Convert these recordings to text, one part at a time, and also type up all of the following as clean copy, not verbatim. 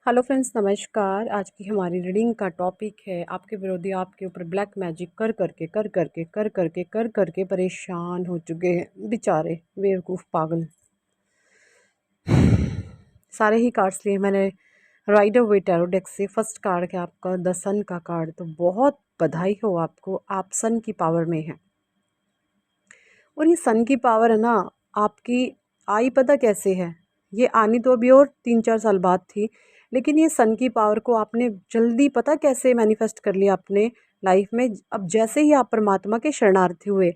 Hello friends, नमस्कार। आज की हमारी रीडिंग का टॉपिक है आपके विरोधी आपके ऊपर ब्लैक मैजिक कर करके परेशान हो चुके हैं बेचारे बेवकूफ़ पागल। सारे ही कार्ड्स लिए मैंने। राइडर वे टैरो डेक से फर्स्ट कार्ड है आपका द सन का कार्ड। तो बहुत बधाई हो आपको, आप सन की पावर में हैं। और ये सन की पावर है ना, आपकी आई पता कैसे है? ये आनी तो अभी और 3-4 साल बाद थी, लेकिन ये सन की पावर को आपने जल्दी पता कैसे मैनिफेस्ट कर लिया अपने लाइफ में। अब जैसे ही आप परमात्मा के शरणार्थी हुए,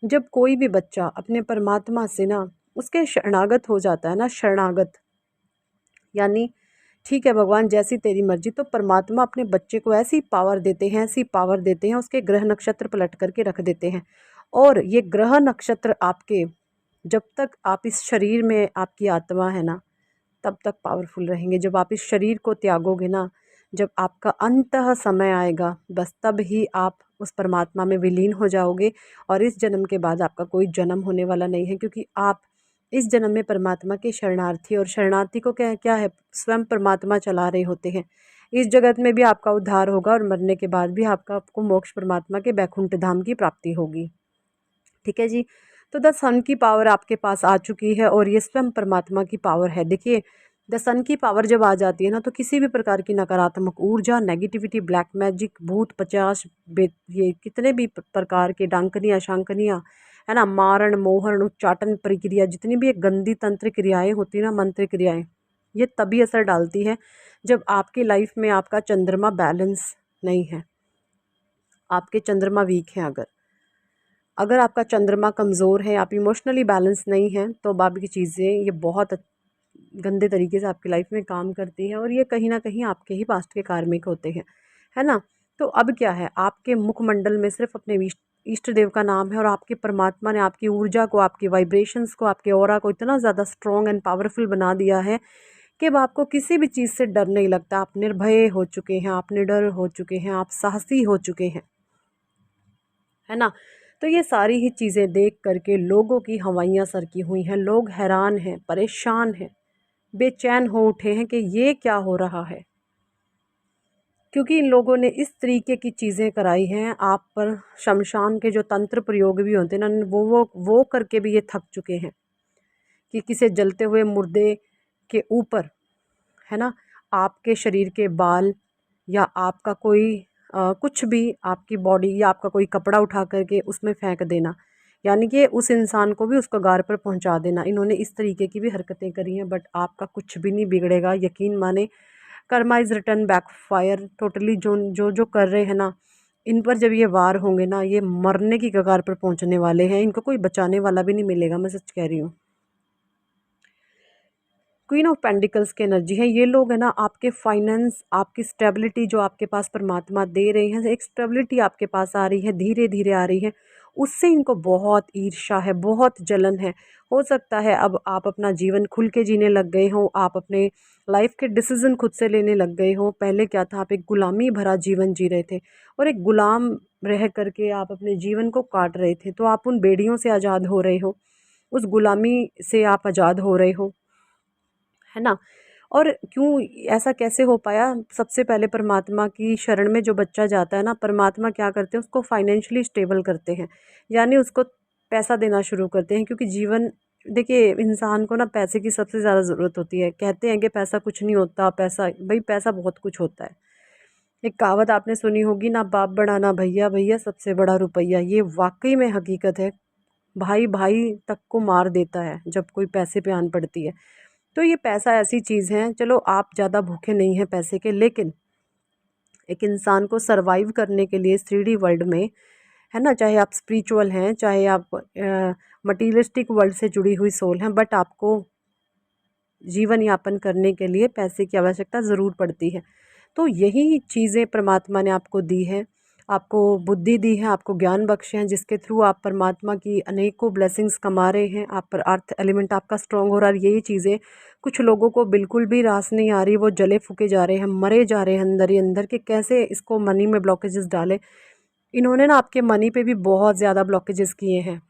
जब कोई भी बच्चा अपने परमात्मा से ना उसके शरणागत हो जाता है ना, शरणागत यानी ठीक है भगवान जैसी तेरी मर्जी, तो परमात्मा अपने बच्चे को ऐसी पावर देते हैं, ऐसी पावर देते हैं, उसके ग्रह नक्षत्र पलट करके रख देते हैं। और ये ग्रह नक्षत्र आपके, जब तक आप इस शरीर में आपकी आत्मा है ना, तब तक पावरफुल रहेंगे। जब आप इस शरीर को त्यागोगे ना, जब आपका अंतः समय आएगा, बस तब ही आप उस परमात्मा में विलीन हो जाओगे। और इस जन्म के बाद आपका कोई जन्म होने वाला नहीं है, क्योंकि आप इस जन्म में परमात्मा के शरणार्थी, और शरणार्थी को क्या क्या है, स्वयं परमात्मा चला रहे होते हैं। इस जगत में भी आपका उद्धार होगा और मरने के बाद भी आपको मोक्ष परमात्मा के बैकुंठ धाम की प्राप्ति होगी। ठीक है जी। तो द सन की पावर आपके पास आ चुकी है और ये स्वयं परमात्मा की पावर है। देखिए, द सन की पावर जब आ जाती है ना, तो किसी भी प्रकार की नकारात्मक ऊर्जा, नेगेटिविटी, ब्लैक मैजिक, भूत पचास, ये कितने भी प्रकार के डांकनियाँ शांकनियाँ है ना, मारण मोहन उच्चाटन प्रक्रिया, जितनी भी ये गंदी तंत्र क्रियाएं होती है ना, मंत्र क्रियाएं, ये तभी असर डालती है जब आपकी लाइफ में आपका चंद्रमा बैलेंस नहीं है, आपके चंद्रमा वीक हैं। अगर अगर आपका चंद्रमा कमज़ोर है, आप इमोशनली बैलेंस नहीं हैं, तो बाकी चीज़ें ये बहुत गंदे तरीके से आपकी लाइफ में काम करती है, और ये कहीं ना कहीं आपके ही पास्ट के कार्मिक होते हैं, है ना। तो अब क्या है, आपके मुखमंडल में सिर्फ अपने इष्ट देव का नाम है, और आपके परमात्मा ने आपकी ऊर्जा को, आपकी वाइब्रेशंस को, आपके ऑरा को इतना ज़्यादा स्ट्रॉन्ग एंड पावरफुल बना दिया है कि अब आपको किसी भी चीज़ से डर नहीं लगता। आप निर्भय हो चुके हैं, आप निडर हो चुके हैं, आप साहसी हो चुके हैं, है ना। तो ये सारी ही चीज़ें देख करके लोगों की हवाइयाँ सरकी हुई हैं, लोग हैरान हैं, परेशान हैं, बेचैन हो उठे हैं कि ये क्या हो रहा है, क्योंकि इन लोगों ने इस तरीके की चीज़ें कराई हैं आप पर। शमशान के जो तंत्र प्रयोग भी होते हैं ना, वो करके भी ये थक चुके हैं कि किसी जलते हुए मुर्दे के ऊपर, है ना, आपके शरीर के बाल या आपका कोई कुछ भी, आपकी बॉडी या आपका कोई कपड़ा उठा करके उसमें फेंक देना, यानी कि उस इंसान को भी उसको गार पर पहुंचा देना। इन्होंने इस तरीके की भी हरकतें करी हैं, बट आपका कुछ भी नहीं बिगड़ेगा, यकीन माने। Karma is return back fire totally. जो जो जो कर रहे हैं ना, इन पर जब ये वार होंगे ना, ये मरने की कगार पर पहुंचने वाले हैं, इनको कोई बचाने वाला भी नहीं मिलेगा, मैं सच कह रही हूँ। क्वीन ऑफ पेंटिकल्स की एनर्जी है ये लोग, है ना, आपके फाइनेंस, आपकी स्टेबिलिटी जो आपके पास परमात्मा दे रहे हैं, एक स्टेबिलिटी आपके पास आ रही है, धीरे धीरे आ रही है, उससे इनको बहुत ईर्ष्या है, बहुत जलन है। हो सकता है अब आप अपना जीवन खुल के जीने लग गए हो, आप अपने लाइफ के डिसीजन खुद से लेने लग गए हो। पहले क्या था, आप एक गुलामी भरा जीवन जी रहे थे, और एक गुलाम रह करके आप अपने जीवन को काट रहे थे। तो आप उन बेड़ियों से आज़ाद हो रहे हो, उस गुलामी से आप आज़ाद हो रहे हो, है ना। और क्यों ऐसा कैसे हो पाया? सबसे पहले परमात्मा की शरण में जो बच्चा जाता है ना, परमात्मा क्या करते हैं, उसको फाइनेंशियली स्टेबल करते हैं, यानी उसको पैसा देना शुरू करते हैं। क्योंकि जीवन, देखिए, इंसान को ना पैसे की सबसे ज़्यादा ज़रूरत होती है। कहते हैं कि पैसा कुछ नहीं होता, पैसा भाई पैसा बहुत कुछ होता है। एक कहावत आपने सुनी होगी ना, बाप बड़ा ना भैया, भैया सबसे बड़ा रुपया। ये वाकई में हकीकत है। भाई भाई तक को मार देता है जब कोई पैसे पे आन पड़ती है। तो ये पैसा ऐसी चीज़ है, चलो आप ज़्यादा भूखे नहीं हैं पैसे के, लेकिन एक इंसान को सरवाइव करने के लिए 3D वर्ल्ड में, है ना, चाहे आप स्पिरिचुअल हैं, चाहे आप मटीरियलिस्टिक वर्ल्ड से जुड़ी हुई सोल हैं, बट आपको जीवन यापन करने के लिए पैसे की आवश्यकता ज़रूर पड़ती है। तो यही चीज़ें परमात्मा ने आपको दी है, आपको बुद्धि दी है, आपको ज्ञान बख्शे हैं, जिसके थ्रू आप परमात्मा की अनेकों ब्लेसिंग्स कमा रहे हैं। आप पर अर्थ एलिमेंट आपका स्ट्रॉन्ग हो रहा है। यही चीज़ें कुछ लोगों को बिल्कुल भी रास नहीं आ रही, वो जले फूके जा रहे हैं, मरे जा रहे हैं अंदर ही अंदर, कि कैसे इसको मनी में ब्लॉकेजेस डालें। इन्होंने ना आपके मनी पे भी बहुत ज़्यादा ब्लॉकेजेस किए हैं।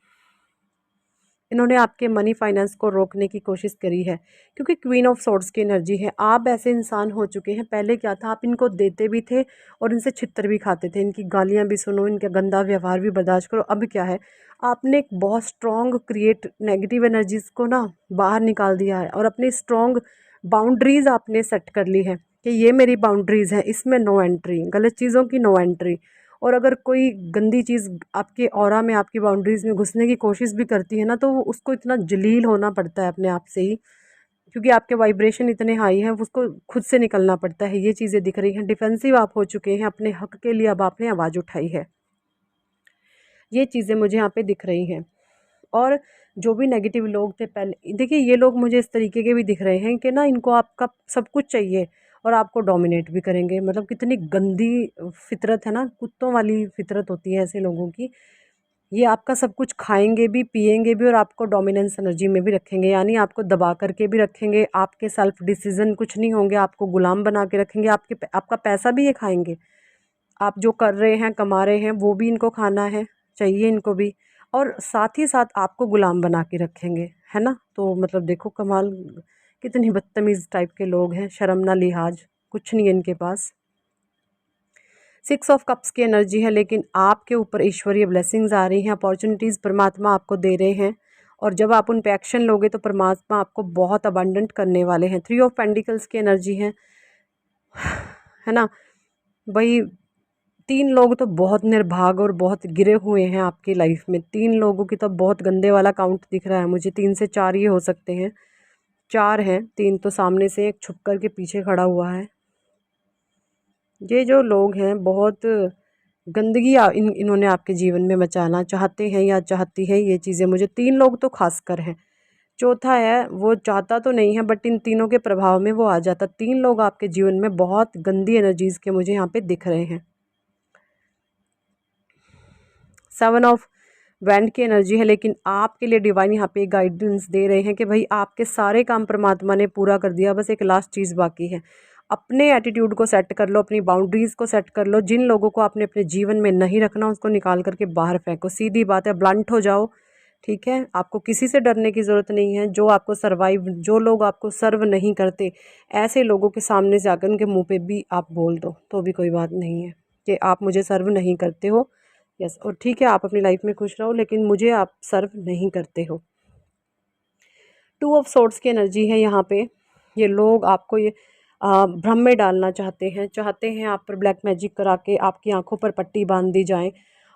इन्होंने आपके मनी फाइनेंस को रोकने की कोशिश करी है, क्योंकि क्वीन ऑफ सोर्ड्स की एनर्जी है। आप ऐसे इंसान हो चुके हैं, पहले क्या था, आप इनको देते भी थे और इनसे छित्तर भी खाते थे, इनकी गालियाँ भी सुनो, इनका गंदा व्यवहार भी बर्दाश्त करो। अब क्या है, आपने एक बहुत स्ट्रॉन्ग क्रिएट नेगेटिव एनर्जीज को ना बाहर निकाल दिया है और अपनी स्ट्रॉन्ग बाउंड्रीज आपने सेट कर ली है कि ये मेरी बाउंड्रीज है, इसमें नो एंट्री, गलत चीज़ों की नो एंट्री। और अगर कोई गंदी चीज़ आपके ऑरा में, आपकी बाउंड्रीज में घुसने की कोशिश भी करती है ना, तो उसको इतना जलील होना पड़ता है अपने आप से ही, क्योंकि आपके वाइब्रेशन इतने हाई हैं, उसको खुद से निकलना पड़ता है। ये चीज़ें दिख रही हैं, डिफेंसिव आप हो चुके हैं, अपने हक के लिए अब आपने आवाज़ उठाई है। ये चीज़ें मुझे यहाँ पे दिख रही हैं। और जो भी नेगेटिव लोग थे पहले, देखिए ये लोग मुझे इस तरीके के भी दिख रहे हैं कि ना इनको आपका सब कुछ चाहिए और आपको डोमिनेट भी करेंगे। मतलब कितनी गंदी फितरत है ना, कुत्तों वाली फितरत होती है ऐसे लोगों की। ये आपका सब कुछ खाएंगे भी, पिएंगे भी और आपको डोमिनेंस एनर्जी में भी रखेंगे, यानी आपको दबा करके भी रखेंगे। आपके सेल्फ डिसीजन कुछ नहीं होंगे, आपको गुलाम बना के रखेंगे। आपका पैसा भी ये खाएंगे। आप जो कर रहे हैं, कमा रहे हैं, वो भी इनको खाना है, चाहिए इनको भी। और साथ ही साथ आपको गुलाम बना के रखेंगे, है ना। तो मतलब देखो कमाल, कितनी बदतमीज़ टाइप के लोग हैं, शर्म ना लिहाज कुछ नहीं है इनके पास। 6 ऑफ कप्स की एनर्जी है, लेकिन आपके ऊपर ईश्वरीय ब्लेसिंग्स आ रही हैं, अपॉर्चुनिटीज़ परमात्मा आपको दे रहे हैं। और जब आप उन पे एक्शन लोगे तो परमात्मा आपको बहुत अबंडेंट करने वाले हैं। 3 ऑफ पेंटिकल्स की एनर्जी है ना। भाई 3 लोग तो बहुत निर्भाग और बहुत गिरे हुए हैं आपकी लाइफ में। 3 लोगों की तो बहुत गंदे वाला काउंट दिख रहा है मुझे, 3 से 4 ये हो सकते हैं। 4 हैं, 3 तो सामने से, एक छुप कर के पीछे खड़ा हुआ है। ये जो लोग हैं बहुत गंदगी इन्होंने आपके जीवन में मचाना चाहते हैं या चाहती है, ये चीज़ें मुझे 3 लोग तो खासकर हैं। चौथा है वो चाहता तो नहीं है, बट इन तीनों के प्रभाव में वो आ जाता। 3 लोग आपके जीवन में बहुत गंदी एनर्जीज के मुझे यहाँ पे दिख रहे हैं। 7 ऑफ वैंड की एनर्जी है, लेकिन आपके लिए डिवाइन यहाँ पे गाइडेंस दे रहे हैं कि भाई आपके सारे काम परमात्मा ने पूरा कर दिया, बस एक लास्ट चीज़ बाकी है। अपने एटीट्यूड को सेट कर लो, अपनी बाउंड्रीज़ को सेट कर लो। जिन लोगों को आपने अपने जीवन में नहीं रखना उसको निकाल करके बाहर फेंको, सीधी बात है, ब्लंट हो जाओ। ठीक है, आपको किसी से डरने की ज़रूरत नहीं है। जो लोग आपको सर्व नहीं करते, ऐसे लोगों के सामने से आकर उनके मुंह पे भी आप बोल दो तो भी कोई बात नहीं है कि आप मुझे सर्व नहीं करते हो। यस, और ठीक है, आप अपनी लाइफ में खुश रहो, लेकिन मुझे आप सर्व नहीं करते हो। 2 ऑफ सोर्ड्स की एनर्जी है यहाँ पे। ये लोग आपको ये भ्रम में डालना चाहते हैं आप पर ब्लैक मैजिक करा के आपकी आंखों पर पट्टी बांध दी जाए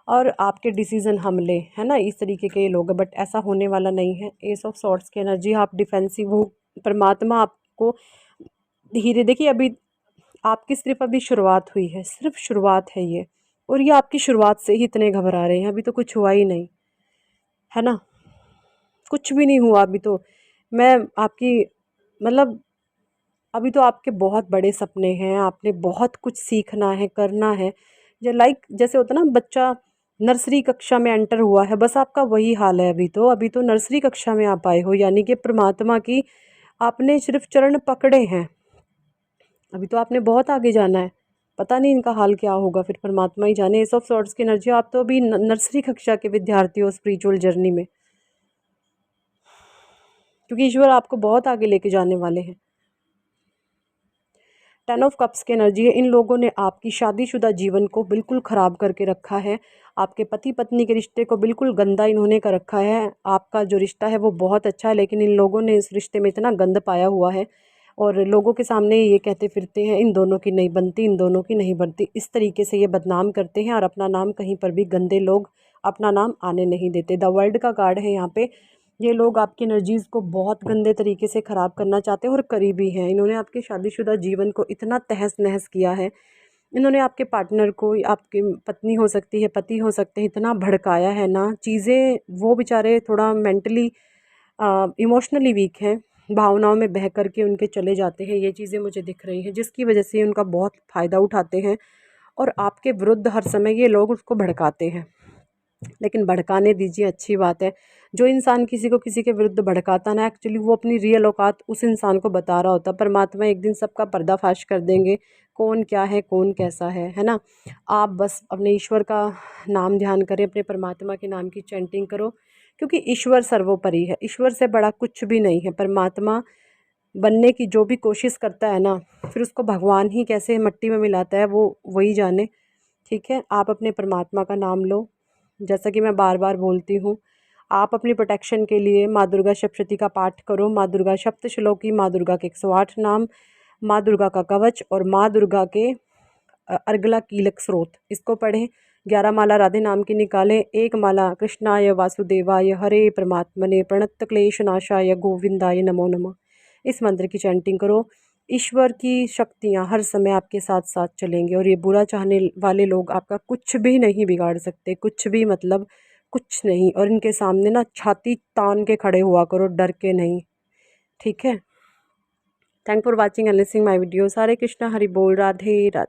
और आपके डिसीजन हम लें, है ना। इस तरीके के ये लोग हैं, बट ऐसा होने वाला नहीं है। एस ऑफ सॉर्ड्स की एनर्जी, आप डिफेंसिव हो, परमात्मा आपको धीरे, देखिए अभी आपकी सिर्फ अभी शुरुआत हुई है, सिर्फ शुरुआत है ये। और ये आपकी शुरुआत से ही इतने घबरा रहे हैं, अभी तो कुछ हुआ ही नहीं, है ना। कुछ भी नहीं हुआ अभी तो। मैं आपकी मतलब अभी तो आपके बहुत बड़े सपने हैं, आपने बहुत कुछ सीखना है, करना है। जो लाइक जैसे होता है ना, बच्चा नर्सरी कक्षा में एंटर हुआ है, बस आपका वही हाल है। अभी तो नर्सरी कक्षा में आप आए हो, यानी कि परमात्मा की आपने सिर्फ चरण पकड़े हैं। अभी तो आपने बहुत आगे जाना है, पता नहीं इनका हाल क्या होगा, फिर परमात्मा ही जाने। एस ऑफ सॉर्ड्स की एनर्जी, आप तो अभी नर्सरी कक्षा के विद्यार्थी हो स्पिरिचुअल जर्नी में, क्योंकि ईश्वर आपको बहुत आगे लेके जाने वाले हैं। 10 ऑफ कप्स की एनर्जी है। इन लोगों ने आपकी शादीशुदा जीवन को बिल्कुल ख़राब करके रखा है, आपके पति पत्नी के रिश्ते को बिल्कुल गंदा इन्होंने कर रखा है। आपका जो रिश्ता है वो बहुत अच्छा है, लेकिन इन लोगों ने इस रिश्ते में इतना गंद पाया हुआ है और लोगों के सामने ये कहते फिरते हैं इन दोनों की नहीं बनती, इन दोनों की नहीं बनती। इस तरीके से ये बदनाम करते हैं और अपना नाम कहीं पर भी गंदे लोग अपना नाम आने नहीं देते। द वर्ल्ड का कार्ड है यहाँ पे। ये लोग आपकी एनर्जीज़ को बहुत गंदे तरीके से ख़राब करना चाहते हैं और करीबी हैं। इन्होंने आपके शादीशुदा जीवन को इतना तहस नहस किया है। इन्होंने आपके पार्टनर को, आपकी पत्नी हो सकती है, पति हो सकते हैं, इतना भड़काया है ना चीज़ें। वो बेचारे थोड़ा मेंटली इमोशनली वीक हैं, भावनाओं में बह कर के उनके चले जाते हैं। ये चीज़ें मुझे दिख रही हैं, जिसकी वजह से उनका बहुत फ़ायदा उठाते हैं और आपके विरुद्ध हर समय ये लोग उसको भड़काते हैं। लेकिन भड़काने दीजिए, अच्छी बात है। जो इंसान किसी को किसी के विरुद्ध भड़काता ना, एक्चुअली वो अपनी रियल औकात उस इंसान को बता रहा होता। परमात्मा एक दिन सबका पर्दाफाश कर देंगे, कौन क्या है, कौन कैसा है ना। आप बस अपने ईश्वर का नाम ध्यान करें, अपने परमात्मा के नाम की चैंटिंग करो, क्योंकि ईश्वर सर्वोपरि है, ईश्वर से बड़ा कुछ भी नहीं है। परमात्मा बनने की जो भी कोशिश करता है ना, फिर उसको भगवान ही कैसे मट्टी में मिलाता है वो वही जाने। ठीक है, आप अपने परमात्मा का नाम लो। जैसा कि मैं बार बार बोलती हूँ, आप अपनी प्रोटेक्शन के लिए माँ दुर्गा सप्तशती का पाठ करो। माँ दुर्गा सप्तश्लोकी, माँ दुर्गा के 108 नाम, माँ दुर्गा का कवच और माँ दुर्गा के अर्गला कीलक स्रोत, इसको पढ़ें। 11 माला राधे नाम की निकालें। 1 माला कृष्णाय वासुदेवाय हरे परमात्मने प्रणत क्लेश नाशाय गोविंदाय नमो नमः, इस मंत्र की चैंटिंग करो। ईश्वर की शक्तियाँ हर समय आपके साथ साथ चलेंगे और ये बुरा चाहने वाले लोग आपका कुछ भी नहीं बिगाड़ सकते, कुछ भी मतलब कुछ नहीं। और इनके सामने ना छाती तान के खड़े हुआ करो, डर के नहीं। ठीक है, thank for watching and listening my videos. Hare Krishna, Hari बोल, राधे राधे।